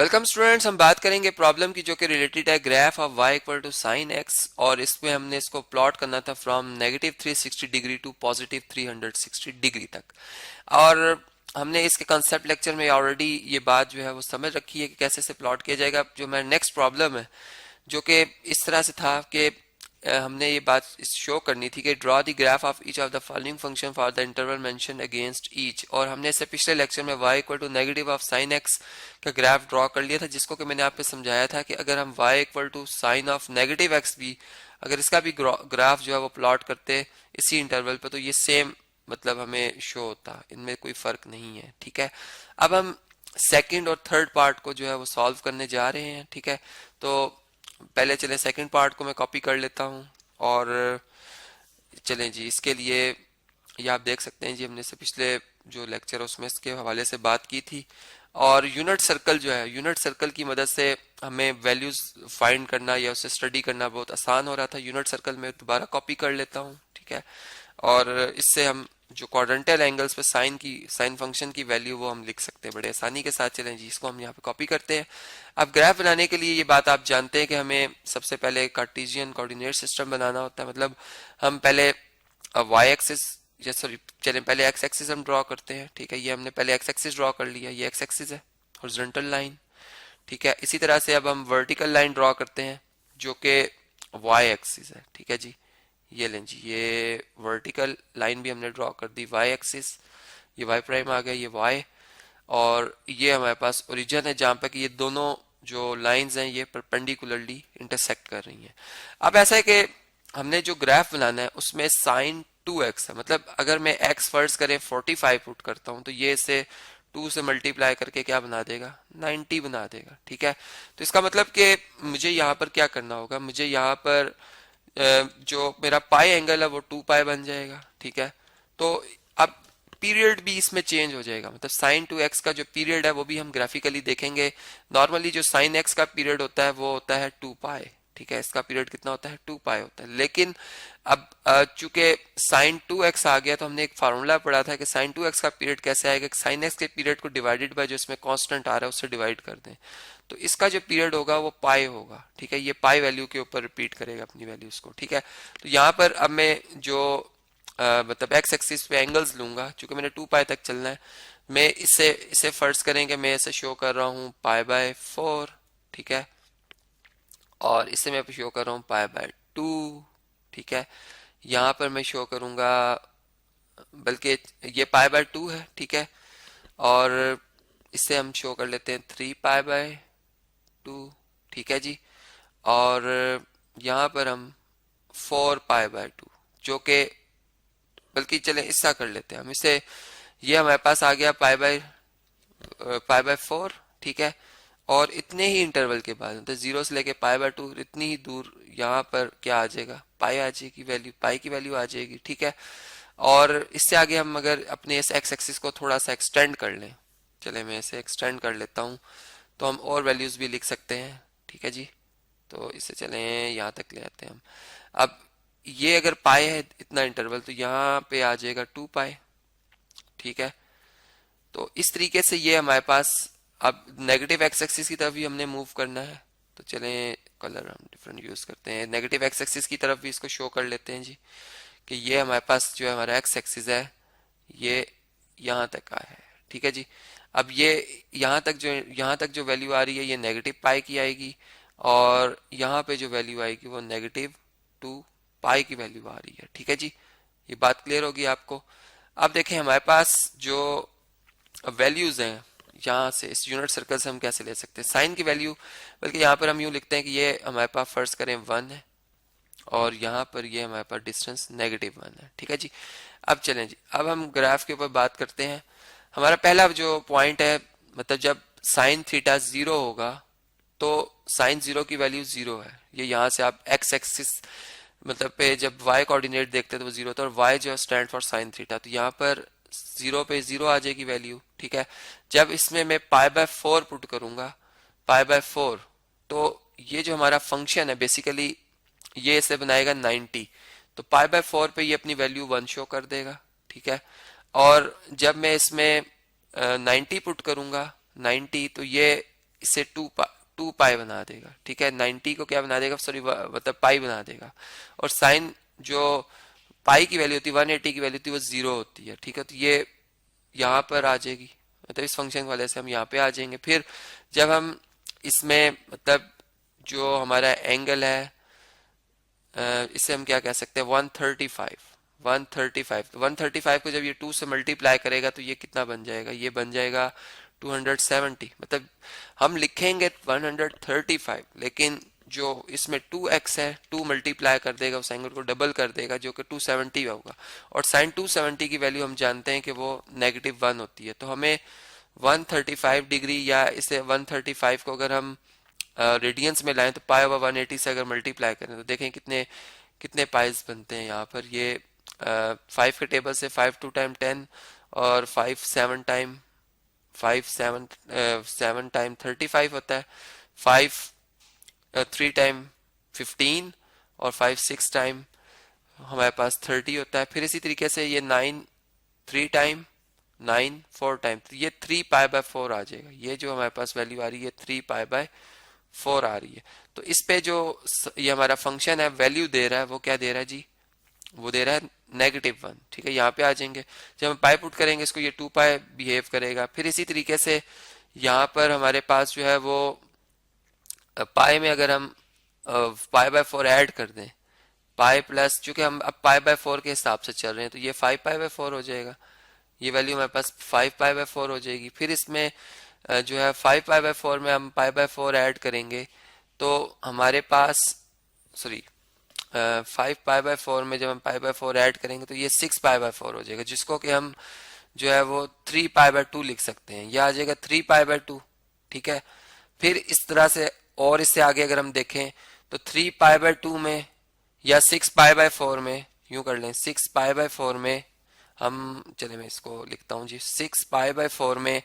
Welcome students, हम बात करेंगे प्रॉब्लम की जो कि रिलेटेड है graph of y equal to sine x, और इसमें हमने इसको प्लॉट करना था from negative 360 degree to positive 360 degree तक। और हमने इसके कंसेप्ट लेक्चर में ऑलरेडी ये बात जो है वो समझ रखी है कि कैसे से प्लॉट किया जाएगा। जो मेरा नेक्स्ट प्रॉब्लम है जो कि इस तरह से था कि हमने ये बात शो करनी थी कि draw the graph of each of the following function for the interval mention against each, और हमने इससे पिछले लेक्चर में y equal to negative of sine x का ग्राफ ड्रॉ कर लिया था, जिसको कि मैंने आपको समझाया था कि अगर हम y equal to sine of negative x भी अगर इसका भी ग्राफ जो है वो प्लॉट करते इसी इंटरवल पे तो ये सेम मतलब हमें शो होता, इनमें कोई फर्क नहीं है। ठीक है, अब हम सेकंड और थर्ड पार्ट को जो है वो सॉल्व करने जा रहे हैं। ठीक है, तो पहले चलें सेकंड पार्ट को मैं कॉपी कर लेता हूं, और चलें जी इसके लिए ये आप देख सकते हैं जी हमने से पिछले जो लेक्चर है उसमें इसके हवाले से बात की थी। और यूनिट सर्कल जो है, यूनिट सर्कल की मदद से हमें वैल्यूज फाइंड करना या उसे स्टडी करना बहुत आसान हो रहा था। यूनिट सर्कल में दोबारा कॉपी कर लेता हूँ। ठीक है, और इससे हम जो क्वाड्रेंटल एंगल्स पे साइन फंक्शन की वैल्यू वो हम लिख सकते हैं बड़े आसानी के साथ। चलें जी इसको हम यहाँ पे कॉपी करते हैं। अब ग्राफ बनाने के लिए ये बात आप जानते हैं कि हमें सबसे पहले कार्टेशियन कोऑर्डिनेट सिस्टम बनाना होता है। मतलब हम पहले वाई एक्सिस या सॉरी चलें पहले एक्स एक्सिस हम ड्रॉ करते हैं। ठीक है, ये हमने पहले एक्स एक्सिस ड्रॉ कर लिया, ये एक्स एक्सिस है हॉरिजॉन्टल लाइन। ठीक है, इसी तरह से अब हम वर्टिकल लाइन ड्रॉ करते हैं जो कि वाई एक्सिस है। ठीक है जी, ये लें जी, ये वर्टिकल लाइन भी हमने ड्रॉ कर दी वाई एक्सिस, ये वाई प्राइम आ गया, ये वाई, और ये हमारे पास ओरिजिन है जहां पर कि ये दोनों जो लाइंस हैं ये परपेंडिकुलरली इंटरसेक्ट कर रही हैं। अब ऐसा है कि हमने जो ग्राफ बनाना है उसमें साइन 2x है, मतलब अगर मैं x फर्ज करें 45 पुट करता हूं तो ये इसे 2 से मल्टीप्लाई करके क्या बना देगा, 90 बना देगा। ठीक है, तो इसका मतलब कि मुझे यहाँ पर क्या करना होगा, मुझे यहाँ पर जो मेरा पाई एंगल है वो 2 पाई बन जाएगा। ठीक है, तो अब पीरियड भी इसमें चेंज हो जाएगा, मतलब साइन 2x का जो पीरियड है वो भी हम ग्राफिकली देखेंगे। नॉर्मली जो साइन x का पीरियड होता है वो होता है 2 पाई। ठीक है, इसका पीरियड कितना होता है, 2 पाई होता है। लेकिन अब चूंकि साइन 2x आ गया तो हमने एक फार्मूला पढ़ा था कि साइन 2x का पीरियड कैसे आएगा, साइन x के पीरियड को डिवाइडेड बाय जो इसमें कांस्टेंट आ रहा है उससे डिवाइड कर दें तो इसका जो पीरियड होगा वो पाई होगा। ठीक है, ये पाई वैल्यू के ऊपर रिपीट करेगा अपनी वैल्यूज को। ठीक है, तो यहाँ पर अब मैं जो मतलब एक्स एक्सिस पे एंगल्स लूंगा, चूंकि मैंने 2 पाई तक चलना है, मैं इसे फर्ज करेंगे मैं इसे शो कर रहा हूँ पाई बाय 4। ठीक है, और इसे मैं शो कर रहा हूँ पाई बाय 2। ठीक है, यहाँ पर मैं शो करूंगा, बल्कि ये पाई बाय 2 है। ठीक है, और इसे हम शो कर लेते हैं 3 पाई बाय 2। ठीक है जी, और यहाँ पर हम 4 पाई बाय 2, जो कि बल्कि चले इसका कर लेते हैं हम इसे, ये हमारे पास आ गया पाई बाय 4। ठीक है, और इतने ही इंटरवल के बाद मतलब 0 से लेके पाई बाय 2 इतनी ही दूर यहाँ पर क्या आ जाएगा, पाई आ जाएगी वैल्यू, पाई की वैल्यू आ जाएगी। ठीक है, और इससे आगे हम अगर अपने इस एक्स एक्सिस को थोड़ा सा एक्सटेंड कर लें, चले मैं इसे एक्सटेंड कर लेता हूँ तो हम और वैल्यूज भी लिख सकते हैं। ठीक है जी, तो इसे चलें यहाँ तक ले आते हैं हम। अब ये अगर पाई है इतना इंटरवल तो यहाँ पे आ जाएगा 2 पाई। ठीक है, तो इस तरीके से ये हमारे पास अब नेगेटिव एक्स एक्सिस की तरफ भी हमने मूव करना है, तो चलें कलर हम डिफरेंट यूज करते हैं, नेगेटिव एक्स एक्सिस की तरफ भी इसको शो कर लेते हैं जी कि ये हमारे पास जो है हमारा एक्स एक्सिस है ये यहाँ तक आया है। ठीक है जी, अब ये यहाँ तक जो वैल्यू आ रही है ये नेगेटिव पाई की आएगी, और यहाँ पे जो वैल्यू आएगी वो नेगेटिव 2 पाई की वैल्यू आ रही है। ठीक है जी, ये बात क्लियर होगी आपको। अब देखें हमारे पास जो वैल्यूज हैं यहाँ से इस यूनिट सर्कल से हम कैसे ले सकते हैं साइन की वैल्यू, बल्कि यहाँ पर हम यूँ लिखते हैं कि ये हमारे पास फर्ज करें 1 है और यहाँ पर ये हमारे पास डिस्टेंस -1 है। ठीक है जी, अब चलें जी, अब हम ग्राफ के ऊपर बात करते हैं। हमारा पहला जो पॉइंट है, मतलब जब साइन थीटा 0 होगा तो साइन 0 की वैल्यू 0 है। ये यहाँ से आप एक्स एक्सिस मतलब पे जब y कोऑर्डिनेट देखते हैं तो वो 0 था, और y जो स्टैंड फॉर साइन थीटा, तो यहाँ पर 0 पे 0 आ जाएगी वैल्यू। ठीक है, जब इसमें मैं पाई बाय 4 पुट करूंगा, पाई बाय 4, तो ये जो हमारा फंक्शन है बेसिकली ये इसे बनाएगा 90, तो पाई बाय 4 पे ये अपनी वैल्यू 1 शो कर देगा। ठीक है, और जब मैं इसमें 90 पुट करूंगा 90, तो ये इसे टू पाई बना देगा, ठीक है। 90 को क्या बना देगा, सॉरी मतलब पाई बना देगा। और साइन जो पाई की वैल्यू होती है 180 की वैल्यू होती है वो 0 होती है, ठीक है। तो ये यहाँ पर आ जाएगी, मतलब इस फंक्शन वाले से हम यहाँ पे आ जाएंगे। फिर जब हम इसमें मतलब जो हमारा एंगल है इसे हम क्या कह सकते हैं 135, 135 को जब ये 2 से मल्टीप्लाई करेगा तो ये कितना बन जाएगा, ये बन जाएगा 270। मतलब हम लिखेंगे 135, लेकिन जो इसमें 2x है 2 मल्टीप्लाई कर देगा उस एंगल को डबल कर देगा जो कि 270 होगा। और साइन 270 की वैल्यू हम जानते हैं कि वो -1 होती है। तो हमें 135 डिग्री या इसे 135 को अगर हम रेडियंस में लाएं तो पाई ओवर 180 से अगर मल्टीप्लाई करें तो देखें कितने कितने पाइज बनते हैं यहाँ पर। ये 5 के टेबल से 5 2 टाइम 10 और 5 7 टाइम 7 टाइम 35 होता है, 5 3 टाइम 15 और 5 6 टाइम हमारे पास 30 होता है। फिर इसी तरीके से ये 9 3 टाइम 9 4 टाइम, तो ये 3 पाई बाय 4 आ जाएगा। ये जो हमारे पास वैल्यू आ रही है 3 पाई बाय 4 आ रही है। तो इस पे जो ये हमारा फंक्शन है वैल्यू दे रहा है वो क्या दे रहा है जी, वो दे रहा है -1, ठीक है। यहाँ पे आ जाएंगे, जब हम पाई पुट करेंगे इसको ये 2 पाई बिहेव करेगा। फिर इसी तरीके से यहाँ पर हमारे पास जो है वो पाई में अगर हम पाई बाय 4 ऐड कर दें, पाई प्लस, चूंकि हम अब पाई बाय 4 के हिसाब से चल रहे हैं तो ये 5 पाई बाय 4 हो जाएगा। ये वैल्यू हमारे पास 5 पाई बाय 4 हो जाएगी। फिर इसमें जो है 5 पाई बाय 4 में हम पाई बाय 4 ऐड करेंगे तो हमारे पास, सॉरी 5 पाई बाय 4 में जब हम पाई बाय 4 ऐड करेंगे तो ये 6 पाई बाय 4 हो जाएगा, जिसको कि हम जो है वो 3 पाई बाय 2 लिख सकते हैं। यह आ जाएगा 3 पाई बाय 2, ठीक है। फिर इस तरह से और इससे आगे अगर हम देखें तो 3 पाई बाय 2 में या 6 पाई बाय 4 में, यूं कर लें 6 पाई बाय 4 में हम, चले मैं इसको लिखता हूं जी, 6 पाई बाय 4 में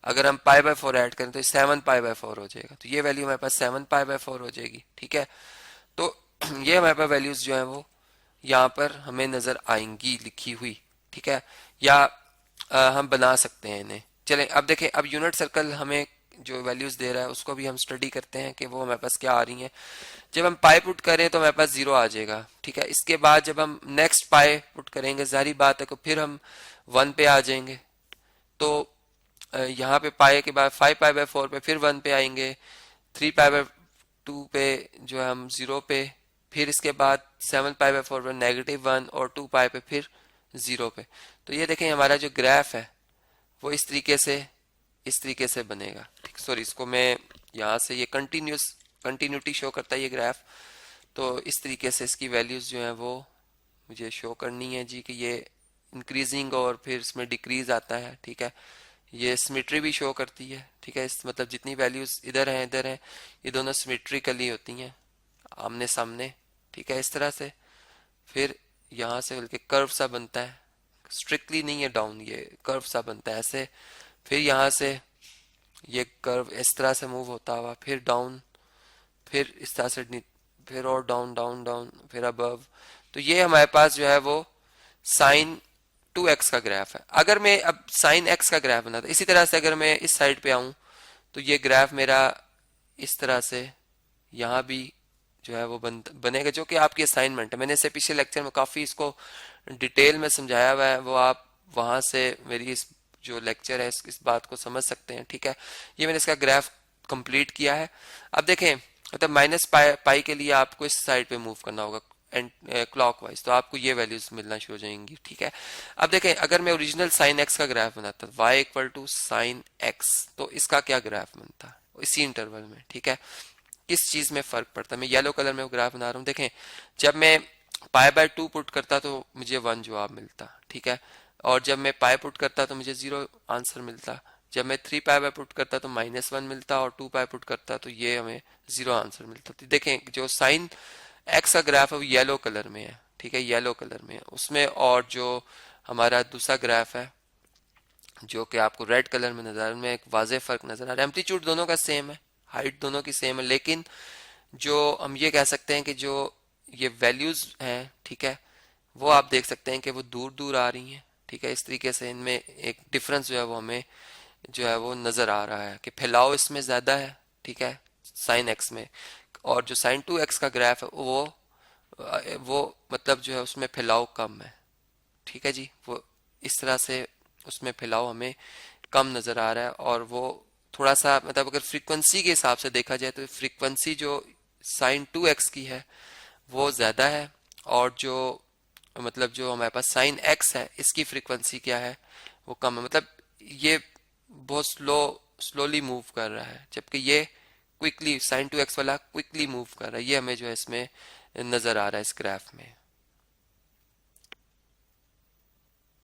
अगर हम पाई बाय 4 ऐड करें तो 7 पाई बाय 4 हो जाएगा। तो ये वैल्यू हमारे पास 7 पाई बाय 4 हो जाएगी, ठीक है। तो ये हमारे पास वैल्यूज जो है वो यहाँ पर हमें नजर आएंगी लिखी हुई, ठीक है। या हम बना सकते हैं इन्हें। चलें अब देखें, अब यूनिट सर्कल हमें जो वैल्यूज दे रहा है उसको भी हम स्टडी करते हैं कि वो हमारे पास क्या आ रही हैं। जब हम पाई पुट करें तो हमारे पास 0 आ जाएगा, ठीक है। इसके बाद जब हम नेक्स्ट पाई पुट करेंगे जारी बात है कि फिर हम 1 पे आ जाएंगे। तो यहाँ पे पाई के बाद 5 पाई बाय 4 पे फिर 1 पे आएंगे, 3 पाई बाय 2 पे जो है हम 0 पे, फिर इसके बाद 7 पाई बाय 4 पे -1 और 2 पाई पे फिर 0 पे। तो ये देखें हमारा जो ग्राफ है वो इस तरीके से बनेगा, ठीक। सॉरी, इसको मैं यहाँ से, ये कंटिन्यूटी शो करता है ये ग्राफ। तो इस तरीके से इसकी वैल्यूज जो है वो मुझे शो करनी है जी, कि ये इंक्रीजिंग और फिर इसमें डिक्रीज आता है, ठीक है। ये सिमेट्री भी शो करती है, ठीक है। इस मतलब जितनी वैल्यूज इधर हैं ये दोनों सिमेट्रिकली होती हैं आमने सामने, ठीक है, इस तरह से। फिर यहाँ से बल्कि कर्व सा बनता है, स्ट्रिक्टली नहीं है डाउन, ये कर्व सा बनता है ऐसे। फिर यहाँ से ये कर्व इस तरह से मूव होता हुआ फिर डाउन, फिर इस तरह से फिर और डाउन डाउन डाउन, फिर अबव। तो ये हमारे पास जो है वो साइन 2x का ग्राफ है। अगर मैं अब साइन x का ग्राफ बनाता, इसी तरह से अगर मैं इस साइड पे आऊं तो ये ग्राफ मेरा इस तरह से यहाँ भी जो है वो बनेगा, जो कि आपकी असाइनमेंट है। मैंने इसे पिछले लेक्चर में काफी इसको डिटेल में समझाया हुआ है, वो आप वहां से मेरी इस जो लेक्चर है इस बात को समझ सकते हैं, ठीक है। ये मैंने इसका ग्राफ कंप्लीट किया है। अब देखें, मतलब माइनस पाई के लिए आपको इस साइड पे मूव करना होगा एंड क्लॉकवाइज, तो आपको ये वैल्यूज मिलना शुरू हो जाएंगी, ठीक है। अब देखें, अगर मैं ओरिजिनल साइन एक्स का ग्राफ बनाता y equal to sine x, तो इसका क्या ग्राफ बनता इसी इंटरवल में, ठीक है। किस चीज में फर्क पड़ता है, मैं येलो कलर में ग्राफ बना रहा हूँ। देखें, जब मैं पाई बाय 2 पुट करता तो मुझे 1 जवाब मिलता, ठीक है। और जब मैं पाई पुट करता तो मुझे 0 आंसर मिलता। जब मैं 3 पाई बाय पुट करता तो -1 मिलता, और 2 पाई पुट करता तो ये हमें 0 आंसर मिलता। तो देखें, जो साइन एक्स का ग्राफ है वो येलो कलर में है, ठीक है, येलो कलर में है उसमें। और जो हमारा दूसरा ग्राफ है जो कि आपको रेड कलर में नजर आ रहा है, उनमें एक वाज़ेह फर्क नजर आ रहा है। एम्पलीट्यूड दोनों का सेम है, हाइट दोनों की सेम है, लेकिन जो हम ये कह सकते हैं कि जो ये वैल्यूज हैं, ठीक है, वो आप देख सकते हैं कि वो दूर दूर आ रही हैं, ठीक है। इस तरीके से इनमें एक डिफरेंस जो है वो हमें जो है वो नजर आ रहा है कि फैलाव इसमें ज्यादा है, ठीक है, साइन एक्स में। और जो साइन 2x का ग्राफ है वो मतलब जो है उसमें फैलाव कम है। ठीक है जी, वो इस तरह से उसमें फैलाव हमें कम नजर आ रहा है। और वो थोड़ा सा मतलब अगर फ्रीक्वेंसी के हिसाब से देखा जाए तो फ्रीक्वेंसी जो साइन 2x की है वो ज्यादा है, और जो मतलब जो हमारे पास साइन x है इसकी फ्रीक्वेंसी क्या है, वो कम है। मतलब ये बहुत स्लोली मूव कर रहा है, जबकि ये क्विकली, साइन 2x वाला क्विकली मूव कर रहा है। ये हमें जो है इसमें नजर आ रहा है इस ग्राफ में।